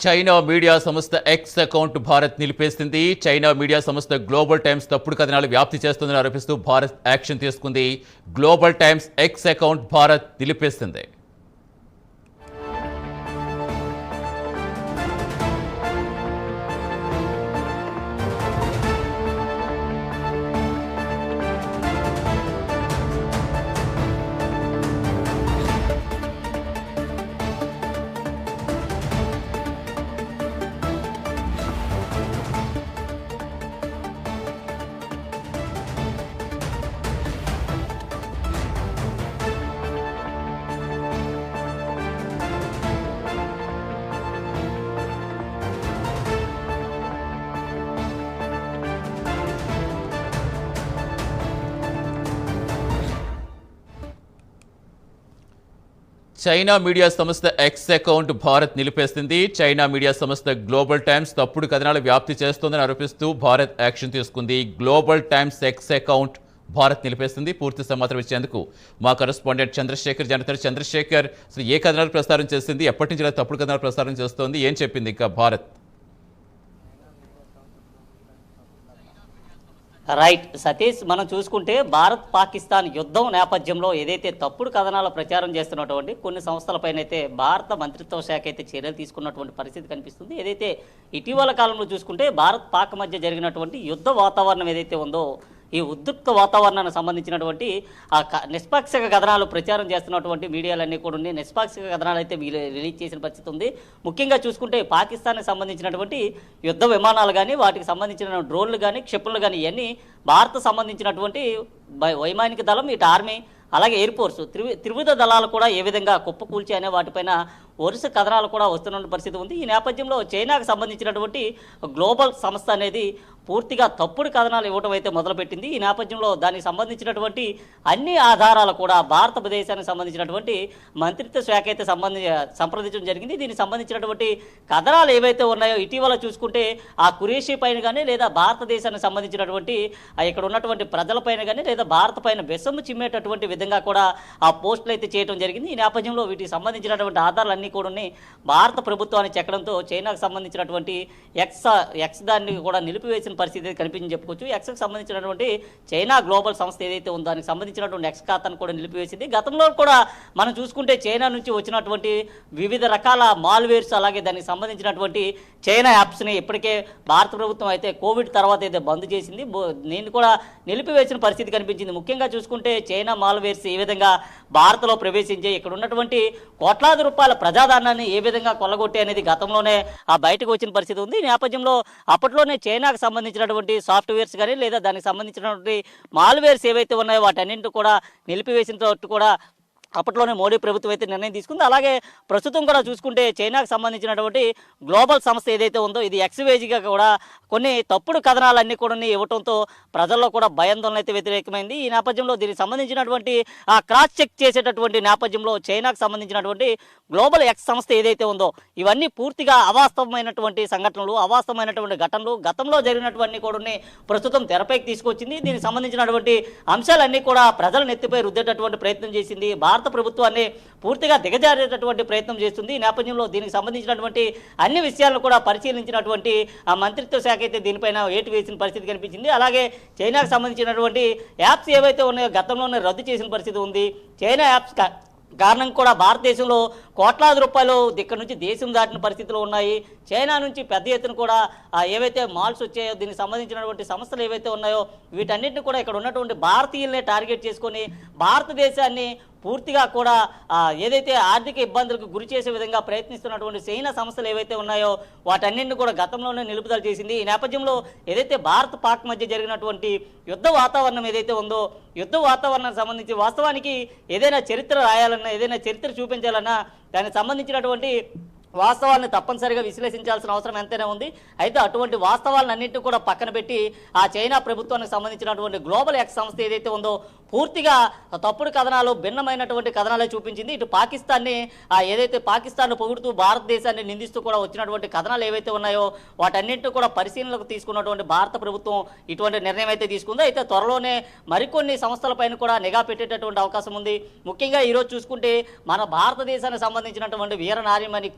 China media సంస్థ X account Bharat నిలిపేసింది. China media సంస్థ గ్లోబల్ టైమ్స్ తప్పుడు కథనాలు వ్యాప్తి చేస్తుందని ఆరోపిస్తూ భారత్ యాక్షన్ తీసుకుంది. Global Times X account Bharat నిలిపేసింది. చైనా మీడియా సంస్థ ఎక్స్ అకౌంట్ భారత్ నిలిపేసింది. చైనా మీడియా సంస్థ గ్లోబల్ టైమ్స్ తప్పుడు కథనాలు వ్యాప్తి చేస్తోందని ఆరోపిస్తూ భారత్ యాక్షన్ తీసుకుంది. Global Times X account Bharat నిలిపేసింది. పూర్తి సమాచారం ఇచ్చేందుకు మా కరెస్పాండెంట్ చంద్రశేఖర్ జనతర్. చంద్రశేఖర్, అసలు ఏ కథనాలు ప్రసారం చేసింది, ఎప్పటి నుంచి ఇలా తప్పుడు కథనాలు ప్రసారం చేస్తోంది, ఏం చెప్పింది ఇంకా భారత్? రైట్ సతీష్, మనం చూసుకుంటే భారత్ పాకిస్తాన్ యుద్ధం నేపథ్యంలో ఏదైతే తప్పుడు కథనాల ప్రచారం చేస్తున్నటువంటి కొన్ని సంస్థలపైన అయితే భారత మంత్రిత్వ శాఖ అయితే చర్యలు తీసుకున్నటువంటి పరిస్థితి కనిపిస్తుంది. ఏదైతే ఇటీవల కాలంలో చూసుకుంటే భారత్ పాక్ మధ్య జరిగినటువంటి యుద్ధ వాతావరణం ఏదైతే ఉందో, ఈ ఉద్రిక్త వాతావరణానికి సంబంధించినటువంటి నిష్పాక్షిక కథనాలు ప్రచారం చేస్తున్నటువంటి మీడియాలన్నీ కూడా నిష్పాక్షిక కథనాలు అయితే రిలీజ్ చేసిన పరిస్థితి ఉంది. ముఖ్యంగా చూసుకుంటే పాకిస్తాన్కి సంబంధించినటువంటి యుద్ధ విమానాలు కానీ, వాటికి సంబంధించిన డ్రోన్లు కానీ, క్షిపణులు కానీ ఇవన్నీ భారత్ సంబంధించినటువంటి వైమానిక దళం, ఇటు ఆర్మీ, అలాగే ఎయిర్ ఫోర్స్ త్రివిధ దళాలు కూడా ఏ విధంగా కుప్పకూల్చి అనే వాటిపైన వరుస కథనాలు కూడా వస్తున్న పరిస్థితి ఉంది. ఈ నేపథ్యంలో చైనాకు సంబంధించినటువంటి గ్లోబల్ సంస్థ అనేది పూర్తిగా తప్పుడు కథనాలు ఇవ్వడం అయితే మొదలుపెట్టింది. ఈ నేపథ్యంలో దానికి సంబంధించినటువంటి అన్ని ఆధారాలు కూడా భారతదేశానికి సంబంధించినటువంటి మంత్రిత్వ శాఖ అయితే సంప్రదించడం జరిగింది. దీనికి సంబంధించినటువంటి కథనాలు ఏవైతే ఉన్నాయో ఇటీవల చూసుకుంటే ఆ కురేషీ పైన కానీ, లేదా భారతదేశానికి సంబంధించినటువంటి ఇక్కడ ఉన్నటువంటి ప్రజలపైన కానీ, లేదా భారత పైన విషము చిమ్మేటటువంటి విధంగా కూడా ఆ పోస్టులు అయితే చేయడం జరిగింది. ఈ నేపథ్యంలో వీటికి సంబంధించినటువంటి ఆధారాలన్నీ కూడా భారత ప్రభుత్వానికి చెక్కడంతో చైనాకు సంబంధించినటువంటి ఎక్స్ దాన్ని కూడా నిలిపివేసిన పరిస్థితి కనిపించింది చెప్పుకోవచ్చు. ఎక్స్కి సంబంధించినటువంటి చైనా గ్లోబల్ సంస్థ ఏదైతే ఉందో దానికి సంబంధించినటువంటి ఎక్స్ ఖాతాను కూడా నిలిపివేసింది. గతంలో కూడా మనం చూసుకుంటే చైనా నుంచి వచ్చినటువంటి వివిధ రకాల మాల్వేర్స్, అలాగే దానికి సంబంధించినటువంటి చైనా యాప్స్ని ఇప్పటికే భారత ప్రభుత్వం అయితే కోవిడ్ తర్వాత అయితే బంద్ చేసింది. నేను కూడా నిలిపివేసిన పరిస్థితి కనిపించింది. ముఖ్యంగా చూసుకుంటే చైనా మాల్వేర్స్ ఏ విధంగా భారత్లో ప్రవేశించే, ఇక్కడ ఉన్నటువంటి కోట్లాది రూపాయల ప్రజాధనాన్ని ఏ విధంగా కొల్లగొట్టే అనేది గతంలోనే బయటకు వచ్చిన పరిస్థితి ఉంది. ఈ నేపథ్యంలో అప్పట్లోనే చైనాకు సంబంధించినటువంటి సాఫ్ట్వేర్స్ కానీ, లేదా దానికి సంబంధించినటువంటి మాల్వేర్స్ ఏవైతే ఉన్నాయో వాటన్నింటి కూడా నిలిపివేసినట్టు కూడా అప్పట్లోనే మోడీ ప్రభుత్వం అయితే నిర్ణయం తీసుకుంది. అలాగే ప్రస్తుతం కూడా చూసుకుంటే చైనాకు సంబంధించినటువంటి గ్లోబల్ సంస్థ ఏదైతే ఉందో ఇది ఎక్స్వేజిగా కూడా కొన్ని తప్పుడు కథనాలన్నీ కూడా ఇవ్వడంతో ప్రజల్లో కూడా భయాందోళన అయితే వ్యతిరేకమైంది. ఈ నేపథ్యంలో దీనికి సంబంధించినటువంటి క్రాస్ చెక్ చేసేటటువంటి నేపథ్యంలో చైనాకు సంబంధించినటువంటి గ్లోబల్ ఎక్స్ సంస్థ ఏదైతే ఉందో ఇవన్నీ పూర్తిగా అవాస్తవమైనటువంటి సంఘటనలు, అవాస్తవమైనటువంటి ఘటనలు, గతంలో జరిగినటువంటి కూడా ప్రస్తుతం తెరపైకి తీసుకొచ్చింది. దీనికి సంబంధించినటువంటి అంశాలన్నీ కూడా ప్రజలను ఎత్తిపై రుద్దేటటువంటి ప్రయత్నం చేసింది. భారత ప్రభుత్వాన్ని పూర్తిగా దిగజారేటటువంటి ప్రయత్నం చేస్తుంది. ఈ నేపథ్యంలో దీనికి సంబంధించినటువంటి అన్ని విషయాలను కూడా పరిశీలించినటువంటి ఆ మంత్రిత్వ శాఖ అయితే దీనిపైన ఏటు వేసిన పరిస్థితి కనిపించింది. అలాగే చైనాకు సంబంధించినటువంటి యాప్స్ ఏవైతే ఉన్నాయో గతంలోనే రద్దు చేసిన పరిస్థితి ఉంది. చైనా యాప్స్ కారణం కూడా భారతదేశంలో కోట్లాది రూపాయలు ఇక్కడ నుంచి దేశం దాటిన పరిస్థితులు ఉన్నాయి. చైనా నుంచి పెద్ద ఎత్తున కూడా ఏవైతే మాల్స్ వచ్చాయో దీనికి సంబంధించినటువంటి సంస్థలు ఏవైతే ఉన్నాయో వీటన్నిటిని కూడా ఇక్కడ ఉన్నటువంటి భారతీయులనే టార్గెట్ చేసుకొని భారతదేశాన్ని పూర్తిగా కూడా ఏదైతే ఆర్థిక ఇబ్బందులకు గురి చేసే విధంగా ప్రయత్నిస్తున్నటువంటి చైనా సంస్థలు ఏవైతే ఉన్నాయో వాటన్నింటిని కూడా గతంలోనే నిలుపుదల చేసింది. ఈ నేపథ్యంలో ఏదైతే భారత్ పాక్ మధ్య జరిగినటువంటి యుద్ధ వాతావరణం ఏదైతే ఉందో యుద్ధ వాతావరణానికి సంబంధించి వాస్తవానికి ఏదైనా చరిత్ర రాయాలన్నా, ఏదైనా చరిత్ర చూపించాలన్నా దానికి సంబంధించినటువంటి వాస్తవాలను తప్పనిసరిగా విశ్లేషించాల్సిన అవసరం ఎంతైనా ఉంది. అయితే అటువంటి వాస్తవాలన్నింటినీ కూడా పక్కన పెట్టి ఆ చైనా ప్రభుత్వానికి సంబంధించినటువంటి గ్లోబల్ ఎక్స్ సంస్థ ఏదైతే ఉందో పూర్తిగా తప్పుడు కథనాలు, భిన్నమైనటువంటి కథనాలే చూపించింది. ఇటు పాకిస్తాన్ని ఏదైతే పాకిస్తాన్ పొగుడుతూ భారతదేశాన్ని నిందిస్తూ కూడా వచ్చినటువంటి కథనాలు ఏవైతే ఉన్నాయో వాటన్నింటినీ కూడా పరిశీలనకు తీసుకున్నటువంటి భారత ప్రభుత్వం ఇటువంటి నిర్ణయం అయితే తీసుకుంది. అయితే త్వరలోనే మరికొన్ని సంస్థలపైన కూడా నిఘా పెట్టేటటువంటి అవకాశం ఉంది. ముఖ్యంగా ఈరోజు చూసుకుంటే మన భారతదేశానికి సంబంధించినటువంటి వీర నార్యమణి